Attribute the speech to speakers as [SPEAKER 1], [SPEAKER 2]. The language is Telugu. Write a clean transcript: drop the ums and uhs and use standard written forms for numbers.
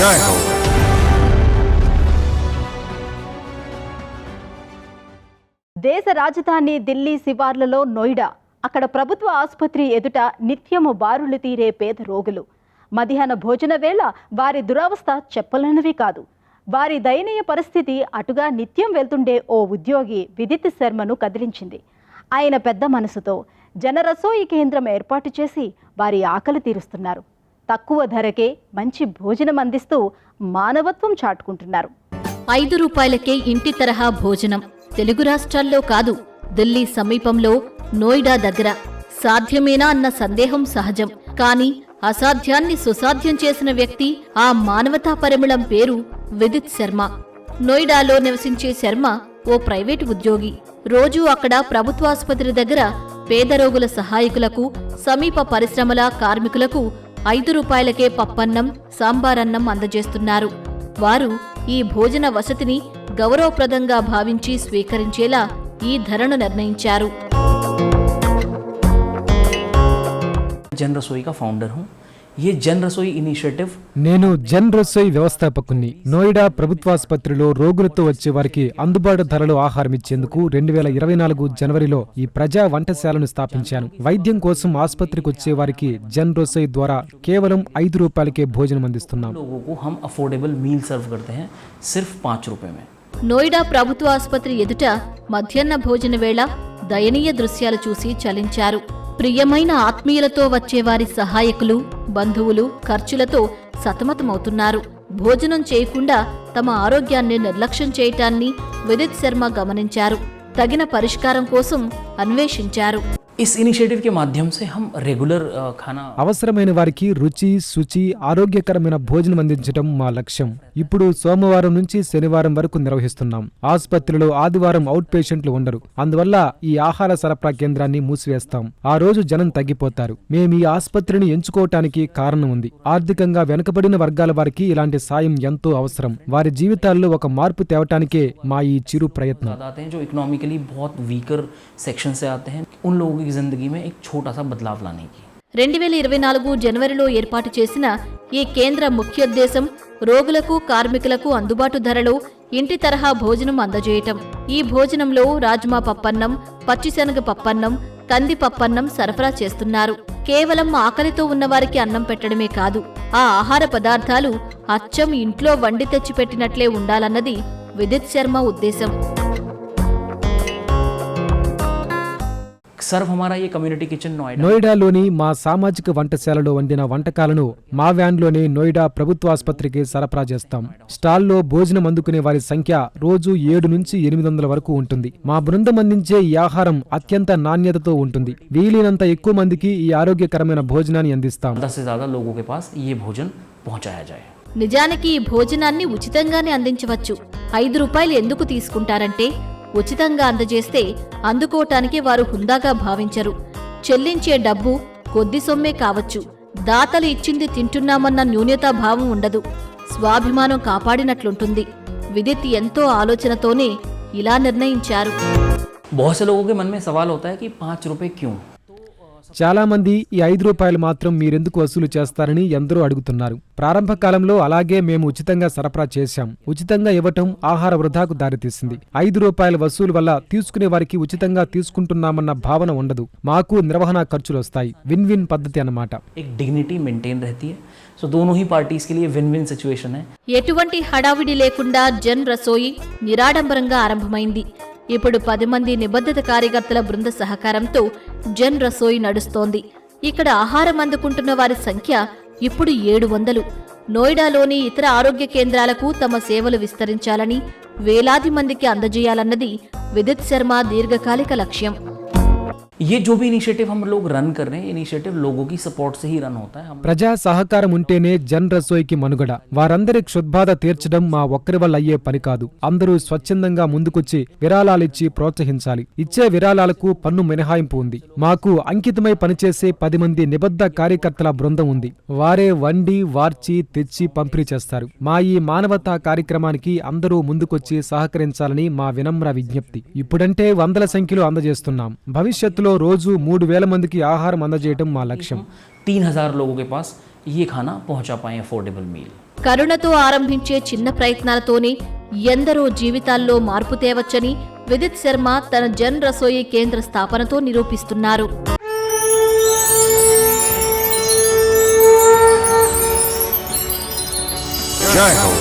[SPEAKER 1] जय हो।
[SPEAKER 2] దేశ రాజధాని ఢిల్లీ శివార్లలో నోయిడా, అక్కడ ప్రభుత్వ ఆసుపత్రి ఎదుట నిత్యము బారులు తీరే పేద రోగులు. మధ్యాహ్న భోజన వేళ వారి దురవస్థ చెప్పలేనివి కాదు. వారి దయనీయ పరిస్థితి అటుగా నిత్యం వెళ్తుండే ఓ ఉద్యోగి విదిత్ శర్మను కదిలించింది. ఆయన పెద్ద మనసుతో జనరసోయి కేంద్రం ఏర్పాటు చేసి వారి ఆకలి తీరుస్తున్నారు. తక్కువ ధరకే మంచి భోజనం అందిస్తూ మానవత్వం చాటుకుంటున్నారు.
[SPEAKER 3] 5 రూపాయలకే ఇంటి తరహా భోజనం. తెలుగు రాష్ట్రాల్లో కాదు, ఢిల్లీ సమీపంలో నోయిడా దగ్గర. సాధ్యమేనా అన్న సందేహం సహజం. కానీ అసాధ్యాన్ని సుసాధ్యం చేసిన వ్యక్తి, ఆ మానవతా పరిమళం పేరు విదిత్ శర్మ. నోయిడాలో నివసించే శర్మ ఓ ప్రైవేటు ఉద్యోగి. రోజూ అక్కడ ప్రభుత్వాసుపత్రి దగ్గర పేద రోగుల సహాయకులకు, సమీప పరిశ్రమల కార్మికులకు 5 రూపాయలకే పప్పన్నం, సాంబారన్నం అందజేస్తున్నారు. వారు ఈ భోజన వసతిని గౌరవప్రదంగా భావించి స్వీకరించేలా ఈ ధరను నిర్ణయించారు.
[SPEAKER 4] జన్ రసోయి కా ఫౌండర్ హూం. ये जन रसोई इनिशिएटिव
[SPEAKER 5] నేను జన్ రసోయి వ్యవస్థాపకుని. నోయిడా ప్రభుత్వాసుపత్రిలో రోగులతో వచ్చే వారికి అందుబాటు ధరలో ఆహారం ఇచ్చేందుకు 2024 జనవరిలో ఈ ప్రజా వంటశాలను స్థాపించాను. వైద్యం కోసం ఆసుపత్రికి వచ్చే వారికి జన్ రసోయి ద్వారా కేవలం 5 రూపాయలకే భోజనం అందిస్తున్నాం.
[SPEAKER 4] लोगों को हम अफोर्डेबल मील सर्व करते हैं सिर्फ 5 रुपए में.
[SPEAKER 3] నోయిడా ప్రభుత్వ ఆసుపత్రి ఎదుట మధ్యాహ్న భోజన వేళ దయనీయ దృశ్యాలు చూసి చలించారు. ప్రియమైన ఆత్మీయులతో వచ్చేవారి సహాయకులు, బంధువులు ఖర్చులతో సతమతమవుతున్నారు. భోజనం చేయకుండా తమ ఆరోగ్యాన్ని నిర్లక్ష్యం చేయటాన్ని విదిత్ శర్మ గమనించారు. తగిన పరిష్కారం కోసం అన్వేషించారు.
[SPEAKER 4] इस इनिशिएटिव के माध्यम से हम रेगुलर खाना
[SPEAKER 5] అవసరమైన వారికి రుచి, శుచి, ఆరోగ్యకరమైన భోజనం అందించడం మా లక్ష్యం. ఇప్పుడు సోమవారం నుంచి శనివారం వరకు నిర్వహిస్తున్నాం. ఆసుపత్రిలో ఆదివారం అవుట్ పేషెంట్లు ఉండరు. అందువల్ల ఈ ఆహార సరఫరా కేంద్రాన్ని మూసివేస్తాం. ఆ రోజు జనం తగ్గిపోతారు. మేము ఈ ఆసుపత్రిని ఎంచుకోవటానికి కారణం ఉంది. ఆర్థికంగా వెనుకబడిన వర్గాల వారికి ఇలాంటి సాయం ఎంతో అవసరం. వారి జీవితాల్లో ఒక మార్పు తేవటానికే మా ఈ చిరు ప్రయత్నం.
[SPEAKER 4] जो इकोनॉमिकली बहुत वीकर सेक्शन से आते हैं उन लोगों की जिंदगी में एक छोटा सा बदलाव लाने की.
[SPEAKER 3] 2024 జనవరిలో ఏర్పాటు చేసిన ఈ కేంద్ర ముఖ్యోద్దేశం రోగులకు, కార్మికులకు అందుబాటు ధరలో ఇంటి తరహా భోజనం అందజేయటం. ఈ భోజనంలో రాజ్మా పప్పన్నం, పచ్చిశనగ పప్పన్నం, కంది పప్పన్నం సరఫరా చేస్తున్నారు. కేవలం ఆకలితో ఉన్నవారికి అన్నం పెట్టడమే కాదు, ఆ ఆహార పదార్థాలు అచ్చం ఇంట్లో వండి తెచ్చిపెట్టినట్లే ఉండాలన్నది విదిత్ శర్మ ఉద్దేశం.
[SPEAKER 4] सर्व हमारा ये कम्युनिटी किचन
[SPEAKER 5] నోయిడాలోని మా సామాజిక వంటశాలలో వండిన వంటకాలను మా వ్యాన్లోనే నోయిడా ప్రభుత్వాసుపత్రికి సరఫరా చేస్తాం. స్టాల్లో భోజనం అందుకునే వారి సంఖ్య రోజు 7 నుంచి 800 వరకు ఉంటుంది. మా బృందం అందించే ఈ ఆహారం అత్యంత నాణ్యతతో ఉంటుంది. వీలైనంత ఎక్కువ మందికి ఈ ఆరోగ్యకరమైన భోజనాన్ని అందిస్తాం.
[SPEAKER 4] 10 से ज्यादा लोगों के पास ये भोजन पहुंचाया जाए.
[SPEAKER 3] నిజానికి ఈ భోజనాన్ని ఉచితంగానే అందించవచ్చు. 5 రూపాయలు ఎందుకు తీసుకుంటారంటే, ఉచితంగా అందజేస్తే అందుకోటానికి వారు హుందాగా భావించరు. చెల్లించే డబ్బు కొద్ది సొమ్మే కావచ్చు. దాతలు ఇచ్చింది తింటున్నామన్న న్యూనతాభావం ఉండదు. స్వాభిమానం కాపాడినట్లుంటుంది. విదిత్ ఎంతో ఆలోచనతోనే ఇలా నిర్ణయించారు.
[SPEAKER 4] बहुत से लोगों के मन में सवाल होता है कि 5 रुपए क्यों.
[SPEAKER 5] చాలా మంది ఈ 5 రూపాయలు మాత్రం మీరెందుకు వసూలు చేస్తారని ఎందరో అడుగుతున్నారు. ప్రారంభ కాలంలో అలాగే మేము ఉచితంగా సరఫరా చేశాం. ఉచితంగా ఇవ్వటం ఆహార వృధాకు దారితీసింది. 5 రూపాయల వసూలు వల్ల తీసుకునే వారికి ఉచితంగా తీసుకుంటున్నామన్న భావన ఉండదు. మాకు నిర్వహణ ఖర్చులు వస్తాయి. విన్ విన్ పద్ధతి అన్నమాట.
[SPEAKER 4] एक डिग्निटी मेंटेन रहती है. सो दोनों ही पार्टीज के लिए विन विन सिचुएशन है.
[SPEAKER 3] ఎటువంటి హడావిడి లేకుండా జన్ రసోయి నిరాడంబరంగా ఆరంభమైంది. ఇప్పుడు 10 మంది నిబద్ధత కార్యకర్తల బృంద సహకారంతో జన్ రసోయి నడుస్తోంది. ఇక్కడ ఆహారం అందుకుంటున్న వారి సంఖ్య ఇప్పుడు 700. నోయిడాలోని ఇతర ఆరోగ్య కేంద్రాలకు తమ సేవలు విస్తరించాలని, వేలాది మందికి అందజేయాలన్నది విదిత్ శర్మ దీర్ఘకాలిక లక్ష్యం.
[SPEAKER 4] ये जो भी इनिशिएटिव हम लोग रन कर रहे हैं, इनिशिएटिव लोगों की सपोर्ट से ही रन होता है.
[SPEAKER 5] ప్రజా సహకారం ఉంటేనే జన్ రసోయికి మనుగడ. వారందరి క్షుద్బాధ తీర్చడం మా ఒక్కరి వల్ల అయ్యే పని కాదు. అందరూ స్వచ్ఛందంగా ముందుకొచ్చి విరాళాలిచ్చి ప్రోత్సహించాలి. ఇచ్చే విరాళాలకు పన్ను మినహాయింపు ఉంది. మాకు అంకితమై పనిచేసే 10 మంది నిబద్ధ కార్యకర్తల బృందం ఉంది. వారే వండి, వార్చి, తెచ్చి పంపిణీ చేస్తారు. మా ఈ మానవతా కార్యక్రమానికి అందరూ ముందుకొచ్చి సహకరించాలని మా వినమ్ర విజ్ఞప్తి. ఇప్పుడంటే వందల సంఖ్యలో అందజేస్తున్నాం. భవిష్యత్తులో రోజు 3000 మందికి ఆహారం అందజేయడం మా లక్ష్యం.
[SPEAKER 4] 3000 लोगों के पास ये खाना पहुंचा पाए अफोर्डेबल मील.
[SPEAKER 3] కరుణతో ఆరంభించే చిన్న ప్రయత్నాలతోనే ఎందరో జీవితాల్లో మార్పు తేవచ్చని విదిత్ శర్మ తన జన్ రసోయి కేంద్ర స్థాపనతో నిరూపిస్తున్నారు.
[SPEAKER 1] జై హో.